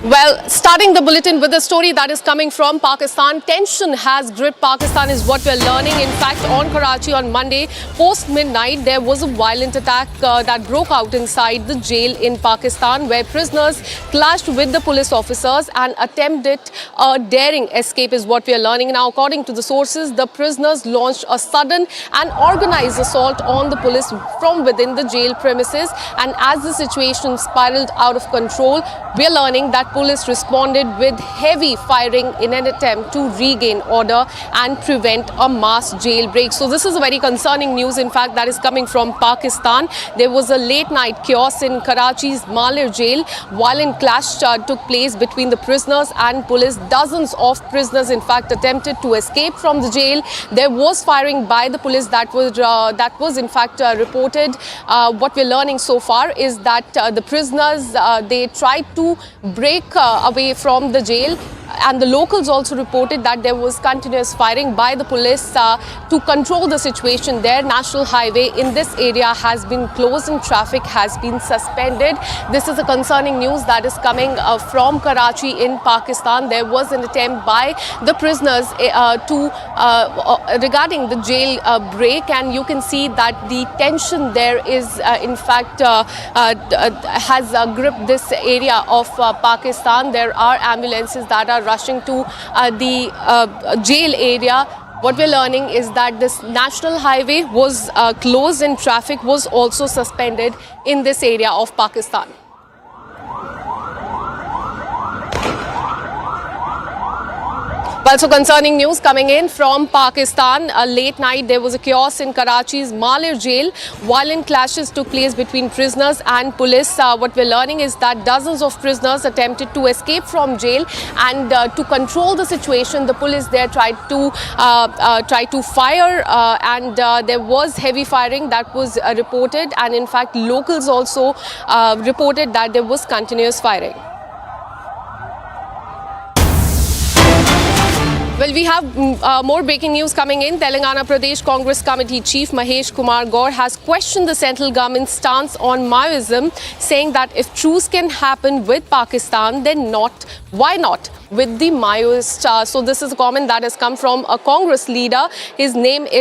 Well, starting the bulletin with a story that is coming from Pakistan. Tension has gripped Pakistan is what we're learning. In fact, on Karachi on Monday, post-midnight, there was a violent attack that broke out inside the jail in Pakistan, where prisoners clashed with the police officers and attempted a daring escape is what we are learning. Now, according to the sources, the prisoners launched a sudden and organized assault on the police from within the jail premises. And as the situation spiraled out of control, we are learning that police responded with heavy firing in an attempt to regain order and prevent a mass jailbreak. So this is a very concerning news, in fact, that is coming from Pakistan. There was a late night chaos in Karachi's Malir jail. Violent clash took place between the prisoners and police. Dozens of prisoners, in fact, attempted to escape from the jail. There was firing by the police that was in fact reported. What we're learning so far is that the prisoners, they tried to break away from the jail, and the locals also reported that there was continuous firing by the police to control the situation there. National highway in this area has been closed and traffic has been suspended. This is a concerning news that is coming from Karachi in Pakistan. There was an attempt by the prisoners regarding the jail break, and you can see that the tension there is in fact has gripped this area of Pakistan. There are ambulances that are rushing to the jail area. What we're learning is that this national highway was closed and traffic was also suspended in this area of Pakistan. Well, so concerning news coming in from Pakistan. Late night, there was a chaos in Karachi's Malir jail. Violent clashes took place between prisoners and police. What we're learning is that dozens of prisoners attempted to escape from jail, and to control the situation, the police there tried to fire, and there was heavy firing that was reported, and in fact, locals also reported that there was continuous firing. Well, we have more breaking news coming in. Telangana Pradesh Congress Committee Chief Mahesh Kumar Gaur has questioned the central government's stance on Maoism, saying that if truce can happen with Pakistan, then why not with the Maoists? So this is a comment that has come from a Congress leader. His name is